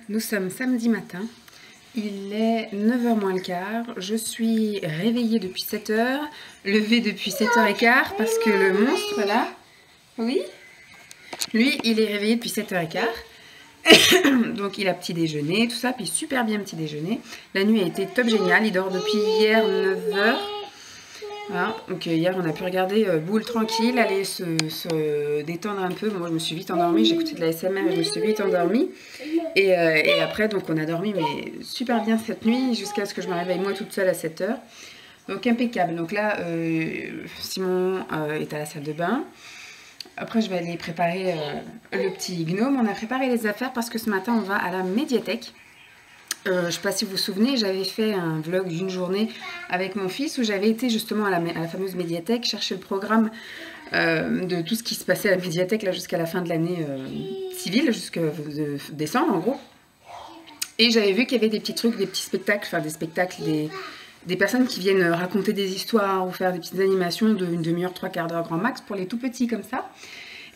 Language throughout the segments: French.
Nous sommes samedi matin, il est 9h moins le quart, je suis réveillée depuis 7h, levée depuis 7h15 parce que le monstre là, oui, lui il est réveillé depuis 7h15, donc il a petit déjeuner, tout ça, puis super bien petit déjeuner. La nuit a été top géniale, il dort depuis hier 9h. Voilà, donc hier on a pu regarder Boule tranquille, aller se détendre un peu. Moi je me suis vite endormie, j'ai écouté de la SMR et je me suis vite endormie. Et après donc on a dormi mais super bien cette nuit jusqu'à ce que je me réveille moi toute seule à 7h. Donc impeccable. Donc là Simon est à la salle de bain. Après je vais aller préparer le petit gnome. On a préparé les affaires parce que ce matin on va à la médiathèque. Je ne sais pas si vous vous souvenez, j'avais fait un vlog d'une journée avec mon fils où j'avais été justement à la fameuse médiathèque chercher le programme de tout ce qui se passait à la médiathèque là jusqu'à la fin de l'année civile, jusqu'à décembre en gros. Et j'avais vu qu'il y avait des petits trucs, des petits spectacles, enfin des spectacles, des personnes qui viennent raconter des histoires ou faire des petites animations d'une demi-heure, trois quarts d'heure grand max pour les tout petits comme ça.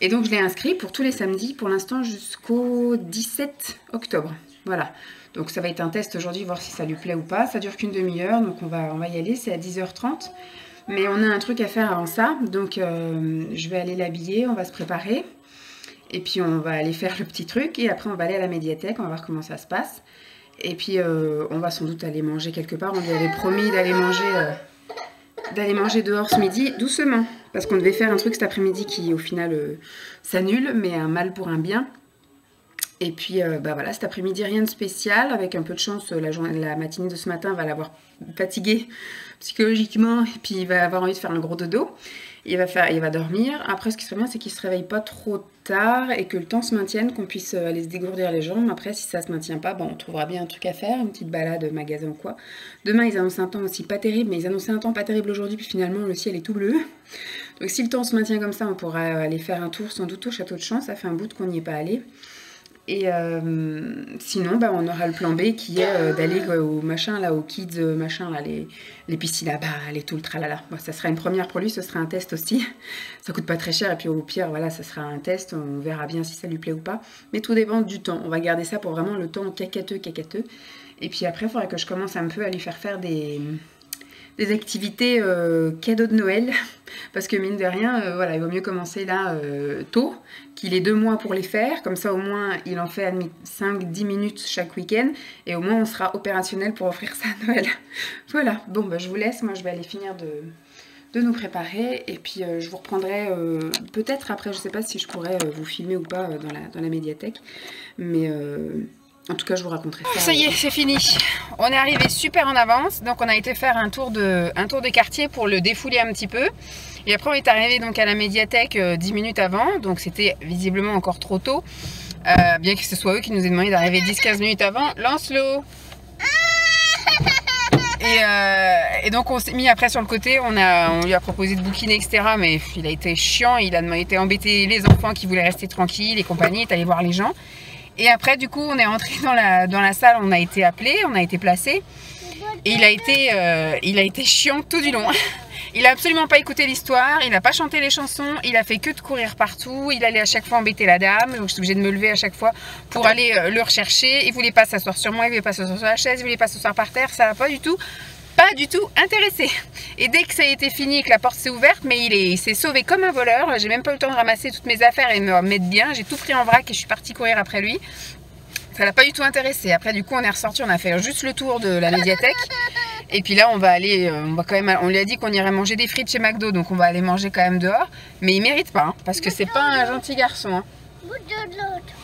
Et donc je l'ai inscrit pour tous les samedis pour l'instant jusqu'au 17 octobre. Voilà. Donc ça va être un test aujourd'hui, voir si ça lui plaît ou pas. Ça dure qu'une demi-heure, donc on va y aller, c'est à 10h30. Mais on a un truc à faire avant ça, donc je vais aller l'habiller, on va se préparer. Et puis on va aller faire le petit truc, et après on va aller à la médiathèque, on va voir comment ça se passe. Et puis on va sans doute aller manger quelque part, on lui avait promis d'aller manger dehors ce midi, doucement. Parce qu'on devait faire un truc cet après-midi qui au final s'annule, mais un mal pour un bien. Et puis voilà, cet après-midi rien de spécial, avec un peu de chance la matinée de ce matin va l'avoir fatigué psychologiquement et puis il va avoir envie de faire le gros dodo. Il va dormir. Après ce qui serait bien c'est qu'il se réveille pas trop tard et que le temps se maintienne, qu'on puisse aller se dégourdir les jambes. Après si ça se maintient pas, on trouvera bien un truc à faire, une petite balade magasin ou quoi. Demain ils annoncent un temps aussi pas terrible, mais ils annonçaient un temps pas terrible aujourd'hui puis finalement le ciel est tout bleu. Donc si le temps se maintient comme ça on pourra aller faire un tour sans doute au château de Champs, ça fait un bout qu'on n'y est pas allé. Et sinon, on aura le plan B qui est d'aller au machin là, aux kids machin là, les piscines là-bas, les tout le tralala. Bon, ça sera une première pour lui, ce sera un test aussi. Ça coûte pas très cher et puis au pire, voilà, ça sera un test. On verra bien si ça lui plaît ou pas. Mais tout dépend du temps. On va garder ça pour vraiment le temps cacateux. Et puis après, il faudrait que je commence un peu à lui faire des activités cadeaux de Noël, parce que mine de rien, voilà, il vaut mieux commencer là tôt, qu'il ait 2 mois pour les faire, comme ça au moins il en fait 5-10 minutes chaque week-end, et au moins on sera opérationnel pour offrir ça à Noël. Voilà, bon je vous laisse, moi je vais aller finir de nous préparer, et puis je vous reprendrai peut-être après, je sais pas si je pourrais vous filmer ou pas dans la médiathèque, mais... en tout cas, je vous raconterai ça. Ça y est, c'est fini. On est arrivé super en avance. Donc, on a été faire un tour de quartier pour le défouler un petit peu. Et après, on est arrivé donc à la médiathèque 10 minutes avant. Donc, c'était visiblement encore trop tôt. Bien que ce soit eux qui nous aient demandé d'arriver 10-15 minutes avant. Lancelot. Et donc, on s'est mis après sur le côté. On lui a proposé de bouquiner, etc. Mais il a été chiant. Il a été embêté les enfants qui voulaient rester tranquilles et compagnie. Il est allé voir les gens. Et après, du coup, on est rentré dans la salle, on a été appelé, on a été placé. Et il a été chiant tout du long. Il a absolument pas écouté l'histoire, il n'a pas chanté les chansons, il a fait que de courir partout. Il allait à chaque fois embêter la dame, donc je suis obligée de me lever à chaque fois pour aller le rechercher. Il voulait pas s'asseoir sur moi, il voulait pas s'asseoir sur la chaise, il voulait pas s'asseoir par terre, ça n'a pas du tout intéressé. Et dès que ça a été fini et que la porte s'est ouverte, mais il s'est sauvé comme un voleur. J'ai même pas eu le temps de ramasser toutes mes affaires et me mettre bien. J'ai tout pris en vrac et je suis partie courir après lui. Ça l'a pas du tout intéressé. Après du coup on est ressorti, on a fait juste le tour de la médiathèque. Et puis là on va aller, on lui a dit qu'on irait manger des frites chez McDo, donc on va aller manger quand même dehors. Mais il mérite pas, parce que c'est pas un gentil garçon.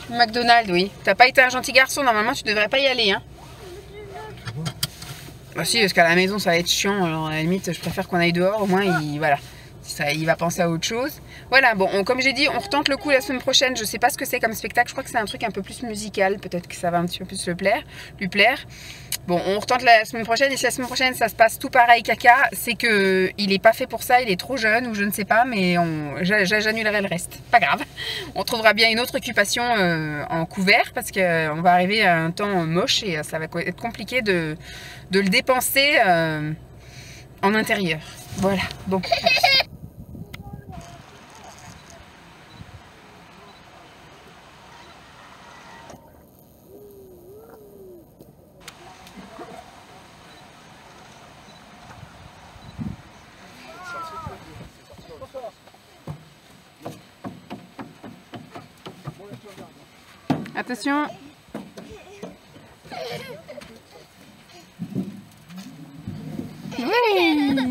McDonald's, oui. T'as pas été un gentil garçon, normalement tu devrais pas y aller. Bah si, parce qu'à la maison ça va être chiant, alors à la limite je préfère qu'on aille dehors, au moins il va penser à autre chose. Voilà, bon, comme j'ai dit, on retente le coup la semaine prochaine, je sais pas ce que c'est comme spectacle, je crois que c'est un truc un peu plus musical, peut-être que ça va un petit peu plus lui plaire. Bon, on retente la semaine prochaine, et si la semaine prochaine ça se passe tout pareil caca, c'est que il est pas fait pour ça, il est trop jeune ou je ne sais pas, mais j'annulerai le reste, pas grave. On trouvera bien une autre occupation en couvert, parce qu'on va arriver à un temps moche et ça va être compliqué de le dépenser en intérieur. Voilà, bon. Attention. Oui.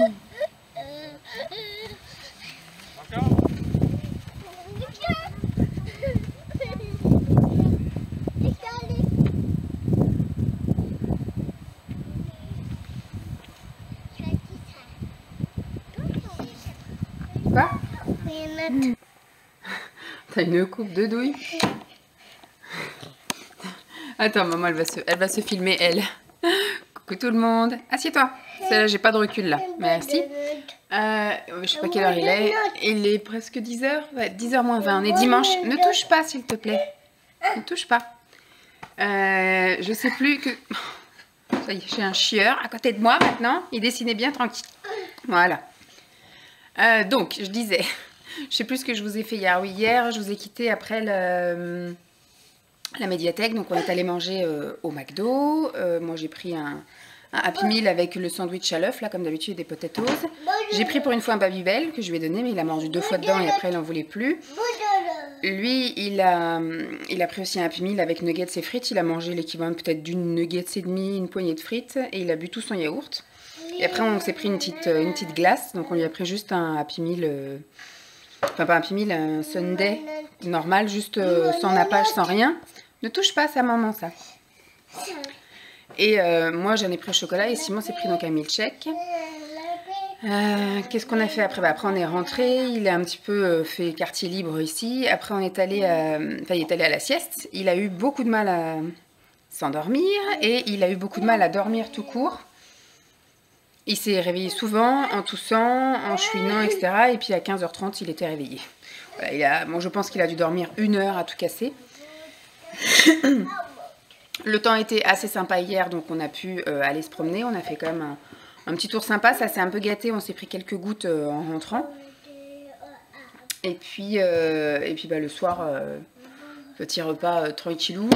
Quoi? T'as une coupe de douille? Attends, maman, elle va se filmer, elle. Coucou tout le monde. Assieds-toi. Celle-là, j'ai pas de recul, là. Merci. Je sais pas quelle heure il est. Il est presque 10h. Ouais, 10h moins 20. On est dimanche. Ne touche pas, s'il te plaît. Ne touche pas. Je sais plus que... Ça y est, j'ai un chieur à côté de moi, maintenant. Il dessinait bien tranquille. Voilà. Donc, je disais... Je sais plus ce que je vous ai fait hier. Oui, hier, je vous ai quitté après la médiathèque. Donc, on est allé manger au McDo. Moi, j'ai pris un Happy Meal avec le sandwich à l'œuf, là, comme d'habitude, des potatoes. J'ai pris pour une fois un Babybel que je lui ai donné, mais il a mordu 2 fois dedans et après, il n'en voulait plus. Lui, il a pris aussi un Happy Meal avec nuggets et frites. Il a mangé l'équivalent peut-être d'une nuggets et demi, une poignée de frites. Et il a bu tout son yaourt. Et après, on s'est pris une petite glace. Donc, on lui a pris juste un Happy Meal... Enfin, pas un Happy Meal, un Sunday normal, juste sans nappage, sans rien. Ne touche pas à sa maman, ça. Et moi, j'en ai pris au chocolat et Simon s'est pris donc un milkshake. Qu'est-ce qu'on a fait après? Après, on est rentré. Il a un petit peu fait quartier libre ici. Après, on est allé, enfin, il est allé à la sieste. Il a eu beaucoup de mal à s'endormir et il a eu beaucoup de mal à dormir tout court. Il s'est réveillé souvent en toussant, en chouinant, etc. Et puis à 15h30, il était réveillé. Voilà, bon, je pense qu'il a dû dormir 1 heure à tout casser. Le temps était assez sympa hier, donc on a pu aller se promener. On a fait quand même un petit tour sympa. Ça s'est un peu gâté. On s'est pris quelques gouttes en rentrant. Et puis bah, le soir, petit repas tranquillou.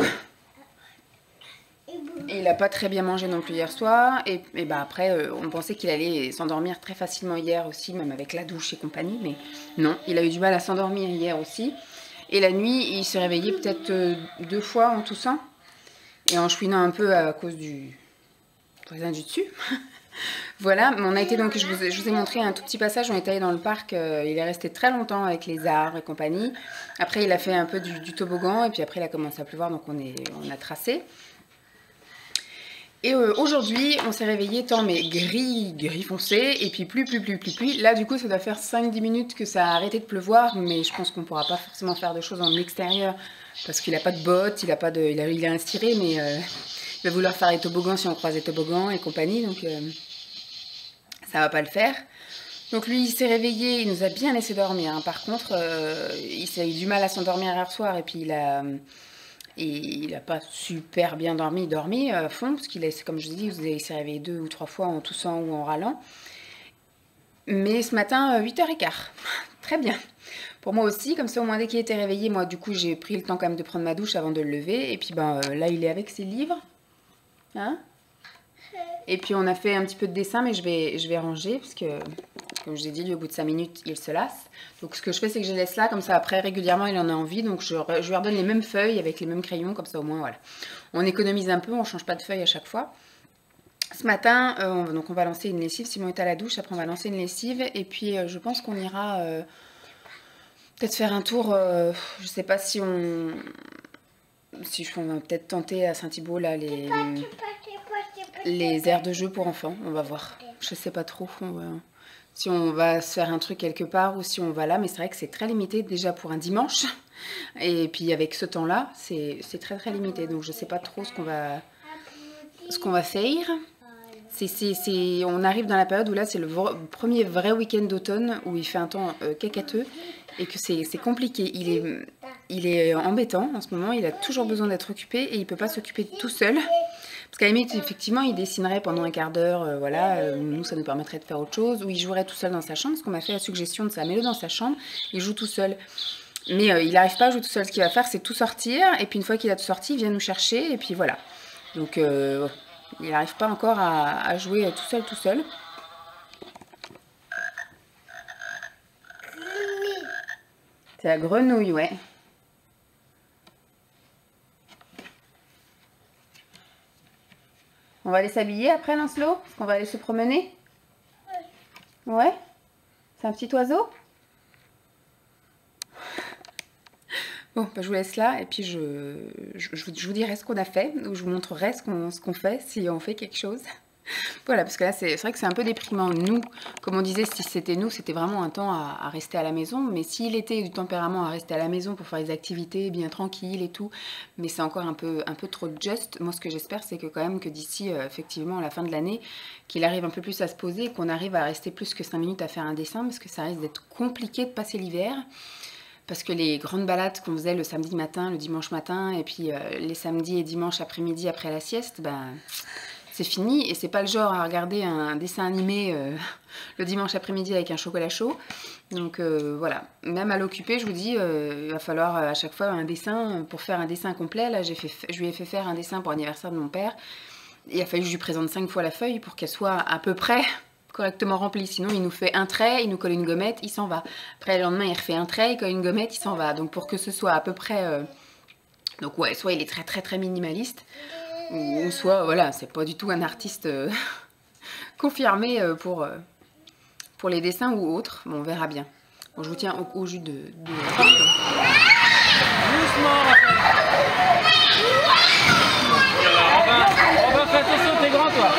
Et il n'a pas très bien mangé non plus hier soir. Et bah après, on pensait qu'il allait s'endormir très facilement hier aussi, même avec la douche et compagnie. Mais non, il a eu du mal à s'endormir hier aussi. Et la nuit, il s'est réveillé peut-être 2 fois en toussant. Et en chouinant un peu à cause du voisin du dessus. Voilà, on a été donc, je vous ai montré un tout petit passage. On est allé dans le parc. Il est resté très longtemps avec les arbres et compagnie. Après, il a fait un peu du toboggan. Et puis après, il a commencé à pleuvoir. Donc on a tracé. Et aujourd'hui, on s'est réveillé tant mais gris foncé, et puis pluie. Là, du coup, ça doit faire 5-10 minutes que ça a arrêté de pleuvoir, mais je pense qu'on ne pourra pas forcément faire de choses en extérieur, parce qu'il n'a pas de bottes, il a un styret, mais il va vouloir faire les toboggans si on croise les toboggans et compagnie, donc ça va pas le faire. Donc lui, il s'est réveillé, il nous a bien laissé dormir, hein. Par contre, il a eu du mal à s'endormir hier soir, et puis il n'a pas super bien dormi à fond, parce qu'il est, comme je vous dis, il s'est réveillé 2 ou 3 fois en toussant ou en râlant. Mais ce matin, 8h15. Très bien. Pour moi aussi, comme ça au moins dès qu'il était réveillé, moi du coup j'ai pris le temps quand même de prendre ma douche avant de le lever. Et puis ben là il est avec ses livres. Hein? Et puis on a fait un petit peu de dessin, mais je vais ranger, parce que comme je l'ai dit, lui, au bout de 5 minutes, il se lasse. Donc ce que je fais, c'est que je laisse là, comme ça après régulièrement il en a envie. Donc je lui redonne les mêmes feuilles avec les mêmes crayons, comme ça au moins voilà. On économise un peu, on change pas de feuilles à chaque fois. Ce matin, donc on va lancer une lessive. Simon est à la douche, après on va lancer une lessive. Et puis je pense qu'on ira peut-être faire un tour, je sais pas si on va peut-être tenter à Saint-Thibault là les aires de jeu pour enfants, on va voir. Je sais pas trop si on va se faire un truc quelque part ou si on va là, mais c'est vrai que c'est très limité déjà pour un dimanche. Et puis avec ce temps-là, c'est très limité, donc je sais pas trop ce qu'on va faire. On arrive dans la période où là c'est le premier vrai week-end d'automne où il fait un temps cacateux et que c'est compliqué. Il est embêtant en ce moment, il a toujours besoin d'être occupé et il peut pas s'occuper tout seul. Parce qu'à la limite, effectivement, il dessinerait pendant un quart d'heure, voilà, nous ça nous permettrait de faire autre chose, ou il jouerait tout seul dans sa chambre, parce qu'on m'a fait la suggestion de ça, mets-le dans sa chambre, il joue tout seul. Mais il n'arrive pas à jouer tout seul, ce qu'il va faire c'est tout sortir, et puis une fois qu'il a tout sorti, il vient nous chercher, et puis voilà. Donc il n'arrive pas encore à jouer tout seul. C'est la grenouille, ouais. On va aller s'habiller après, Lancelot? Parce qu'on va aller se promener? Ouais? C'est un petit oiseau? Bon, bah, je vous laisse là et puis je vous dirai ce qu'on a fait, ou je vous montrerai ce qu'on fait, si on fait quelque chose. Voilà, parce que là, c'est vrai que c'est un peu déprimant. Nous, comme on disait, si c'était nous, c'était vraiment un temps à rester à la maison. Mais s'il était du tempérament à rester à la maison pour faire des activités bien tranquilles et tout, mais c'est encore un peu trop juste. Moi, ce que j'espère, c'est que quand même que d'ici, effectivement, à la fin de l'année, qu'il arrive un peu plus à se poser, qu'on arrive à rester plus que 5 minutes à faire un dessin, parce que ça risque d'être compliqué de passer l'hiver. Parce que les grandes balades qu'on faisait le samedi matin, le dimanche matin, et puis les samedis et dimanches après-midi après la sieste, ben c'est fini. Et c'est pas le genre à regarder un dessin animé le dimanche après-midi avec un chocolat chaud. Donc voilà, même à l'occuper, je vous dis, il va falloir à chaque fois un dessin. Pour faire un dessin complet, là je lui ai fait faire un dessin pour l'anniversaire de mon père. Il a fallu que je lui présente 5 fois la feuille pour qu'elle soit à peu près correctement rempli, sinon il nous fait un trait, il nous colle une gommette, il s'en va. Après le lendemain il refait un trait, il colle une gommette, il s'en va. Donc pour que ce soit à peu près... Donc ouais, soit il est très minimaliste, ou soit voilà, c'est pas du tout un artiste confirmé pour les dessins ou autres. Bon, on verra bien. Bon, je vous tiens au jus de... Doucement. On va faire attention, t'es grand toi.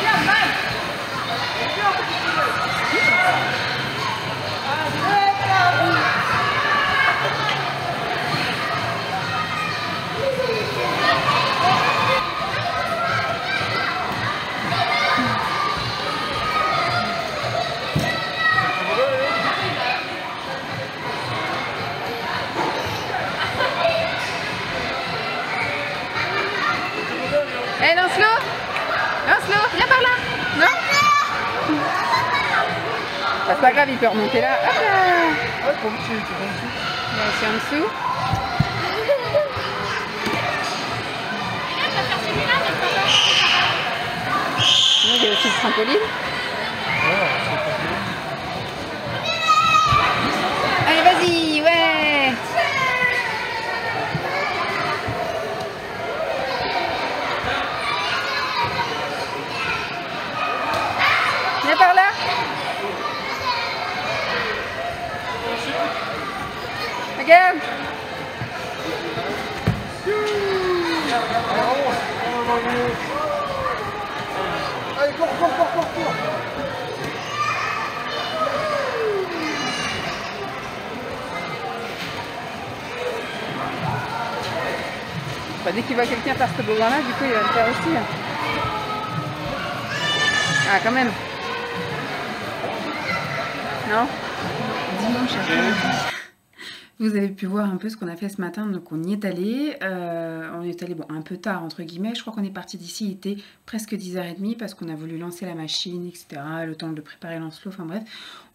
Hé, Lancelot! Lancelot, viens par là! Non? Bah, c'est pas grave, il peut remonter là. Hop là! Ouais, pour le dessus, tu prends dessus. Il est aussi en dessous. Il y a aussi le trampoline. Allez, vas-y, ouais! Viens par là! Regarde! Allez, cours. Bah, dès qu'il voit quelqu'un faire ce besoin-là, du coup, il va le faire aussi. Ah, quand même. Non? Dimanche après-midi. Vous avez pu voir un peu ce qu'on a fait ce matin, donc on y est allé. On y est allé bon, un peu tard, entre guillemets. Je crois qu'on est parti d'ici, il était presque 10h30 parce qu'on a voulu lancer la machine, etc. Le temps de préparer Lancelot, enfin bref.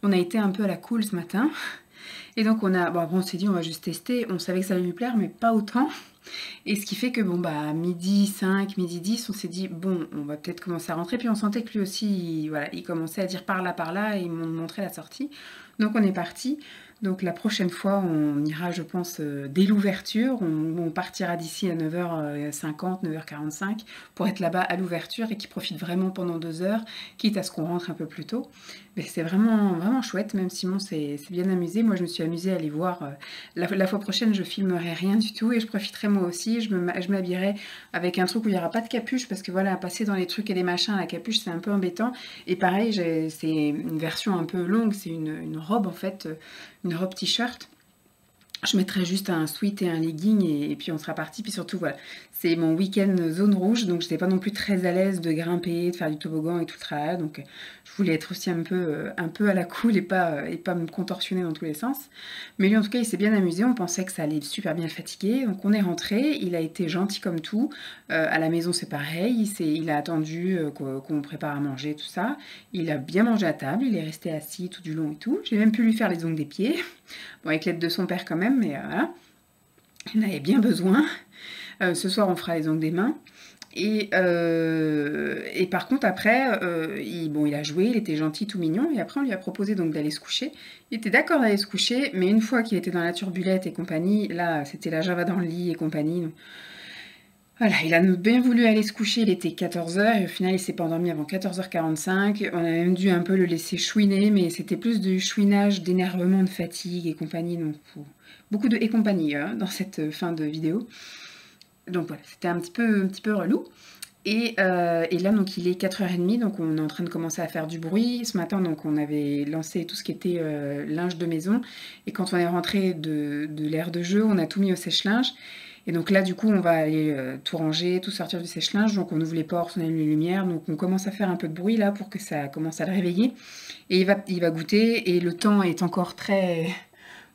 On a été un peu à la cool ce matin. Et donc on a, bon, on s'est dit on va juste tester. On savait que ça allait lui plaire, mais pas autant. Et ce qui fait que bon bah midi 5, midi 10, on s'est dit bon on va peut-être commencer à rentrer. Puis on sentait que lui aussi, voilà, il commençait à dire par là, et il m'a montré la sortie. Donc on est parti. Donc la prochaine fois, on ira, je pense, dès l'ouverture. On partira d'ici à 9h50, 9h45 pour être là-bas à l'ouverture et qui profite vraiment pendant 2 heures, quitte à ce qu'on rentre un peu plus tôt. Mais c'est vraiment chouette, même Simon s'est bien amusé. Moi, je me suis amusée à aller voir. La fois prochaine, je filmerai rien du tout et je profiterai moi aussi. Je m'habillerai avec un truc où il n'y aura pas de capuche parce que voilà, passer dans les trucs et les machins, la capuche, c'est un peu embêtant. Et pareil, c'est une version un peu longue, c'est une robe en fait, une robe t-shirt. Je mettrai juste un sweat et un legging et puis on sera parti. Puis surtout, voilà, c'est mon week-end zone rouge, donc je n'étais pas non plus très à l'aise de grimper, de faire du toboggan et tout le travail. Donc je voulais être aussi un peu à la cool et pas me contorsionner dans tous les sens. Mais lui, en tout cas, il s'est bien amusé. On pensait que ça allait super bien le fatiguer. Donc on est rentré. Il a été gentil comme tout. À la maison, c'est pareil. Il a attendu qu'on prépare à manger, tout ça. Il a bien mangé à table. Il est resté assis tout du long et tout. J'ai même pu lui faire les ongles des pieds. Bon, avec l'aide de son père quand même, mais voilà. Il en avait bien besoin. Ce soir, on fera les ongles des mains. Et par contre, après, il a joué, il était gentil, tout mignon. Et après, on lui a proposé donc d'aller se coucher. Il était d'accord d'aller se coucher, mais une fois qu'il était dans la turbulette et compagnie, là, c'était la Java dans le lit et compagnie. Donc, Voilà, il a bien voulu aller se coucher, il était 14h et au final il s'est pas endormi avant 14h45. On a même dû un peu le laisser chouiner, mais c'était plus du chouinage, d'énervement, de fatigue et compagnie, donc beaucoup de et compagnie dans cette fin de vidéo. Donc voilà, c'était un petit peu relou. Et là, donc il est 4h30, donc on est en train de commencer à faire du bruit. Ce matin, donc on avait lancé tout ce qui était linge de maison. Et quand on est rentré de l'aire de jeu, on a tout mis au sèche-linge. Et donc là, du coup, on va aller tout ranger, tout sortir du sèche-linge. Donc on ouvre les portes, on allume les lumières. Donc on commence à faire un peu de bruit là pour que ça commence à le réveiller. Et il va goûter. Et le temps est encore très...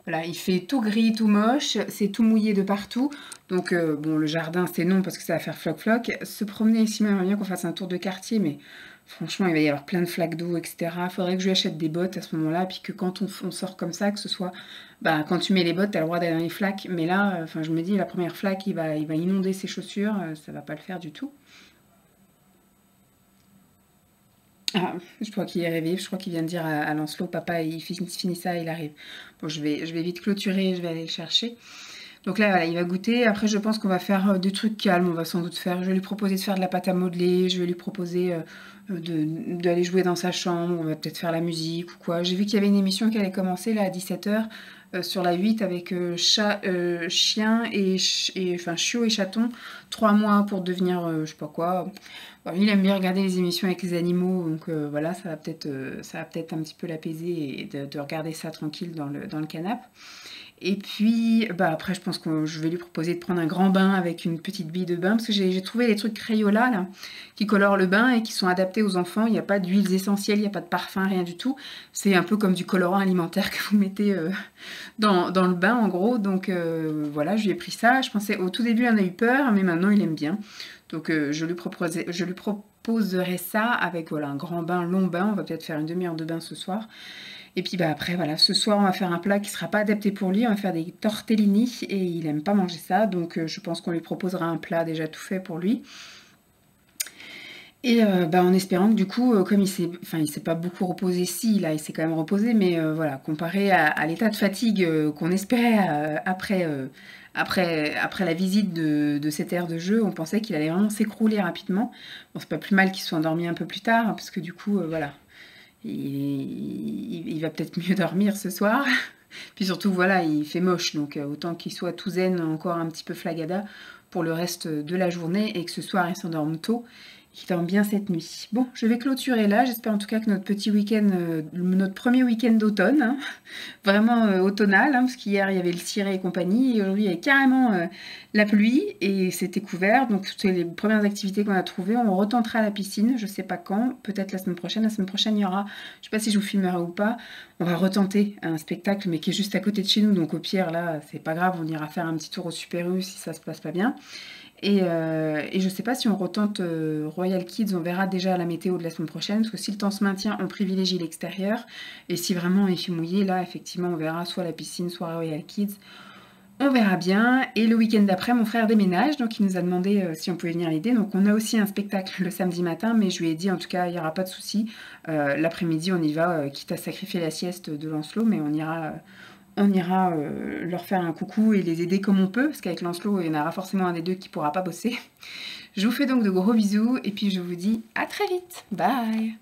Voilà, il fait tout gris, tout moche, c'est tout mouillé de partout. Donc bon, le jardin, c'est non parce que ça va faire floc-floc. Se promener ici, même bien qu'on fasse un tour de quartier, mais franchement, il va y avoir plein de flaques d'eau, etc. Faudrait que je lui achète des bottes à ce moment-là, puis que quand on sort comme ça, que ce soit... Bah, quand tu mets les bottes, t'as le droit d'aller dans les flaques. Mais là, enfin, je me dis, la première flaque, il va inonder ses chaussures, ça va pas le faire du tout. Ah, je crois qu'il est réveillé, je crois qu'il vient de dire à Lancelot, papa, il finit ça, il arrive. Bon, je vais vite clôturer, je vais aller le chercher. Donc là, voilà, il va goûter. Après, je pense qu'on va faire des trucs calmes, on va sans doute faire. Je vais lui proposer de faire de la pâte à modeler, je vais lui proposer d'aller jouer dans sa chambre, on va peut-être faire la musique ou quoi. J'ai vu qu'il y avait une émission qui allait commencer là à 17h sur la 8 avec chien enfin chiot et chaton, 3 mois pour devenir je sais pas quoi. Bon, il aime bien regarder les émissions avec les animaux, donc voilà, ça va peut-être un petit peu l'apaiser et de regarder ça tranquille dans le canapé. Et puis, bah après, je pense que je vais lui proposer de prendre un grand bain avec une petite bille de bain, parce que j'ai trouvé des trucs Crayola, là, qui colorent le bain et qui sont adaptés aux enfants. Il n'y a pas d'huiles essentielles, il n'y a pas de parfum, rien du tout. C'est un peu comme du colorant alimentaire que vous mettez dans le bain, en gros. Donc voilà, je lui ai pris ça. Je pensais, au tout début, il en a eu peur, mais maintenant, il aime bien. Donc je lui proposerai ça avec voilà, un grand bain, long bain. On va peut-être faire une demi-heure de bain ce soir. Et puis bah après voilà, ce soir on va faire un plat qui sera pas adapté pour lui, on va faire des tortellini et il aime pas manger ça, donc je pense qu'on lui proposera un plat déjà tout fait pour lui. Et bah, en espérant que du coup, comme il s'est pas beaucoup reposé, si là il s'est quand même reposé, mais voilà, comparé à l'état de fatigue qu'on espérait après la visite de cette aire de jeu, on pensait qu'il allait vraiment s'écrouler rapidement. Bon, c'est pas plus mal qu'il soit endormi un peu plus tard, hein, parce que du coup, voilà, il va peut-être mieux dormir ce soir. Puis surtout, voilà, il fait moche, donc autant qu'il soit tout zen, encore un petit peu flagada pour le reste de la journée et que ce soir il s'endorme tôt. Il dorme bien cette nuit. Bon, je vais clôturer là. J'espère en tout cas que notre petit week-end, notre premier week-end d'automne, hein, vraiment automnal, hein, parce qu'hier il y avait le ciré et compagnie, et aujourd'hui il y avait carrément la pluie et c'était couvert. Donc toutes les premières activités qu'on a trouvées, on retentera la piscine, je sais pas quand, peut-être la semaine prochaine. La semaine prochaine il y aura, je sais pas si je vous filmerai ou pas, on va retenter un spectacle mais qui est juste à côté de chez nous, donc au pire là c'est pas grave, on ira faire un petit tour au Super U si ça se passe pas bien. Et je sais pas si on retente Royal Kids, on verra déjà la météo de la semaine prochaine, parce que si le temps se maintient, on privilégie l'extérieur. Et si vraiment il fait mouillé, là, effectivement, on verra soit la piscine, soit Royal Kids. On verra bien. Et le week-end d'après, mon frère déménage, donc il nous a demandé si on pouvait venir l'aider. Donc on a aussi un spectacle le samedi matin, mais je lui ai dit, en tout cas, il n'y aura pas de souci. L'après-midi, on y va, quitte à sacrifier la sieste de Lancelot, mais on ira leur faire un coucou et les aider comme on peut, parce qu'avec Lancelot, il y en aura forcément un des deux qui ne pourra pas bosser. Je vous fais donc de gros bisous, et puis je vous dis à très vite. Bye!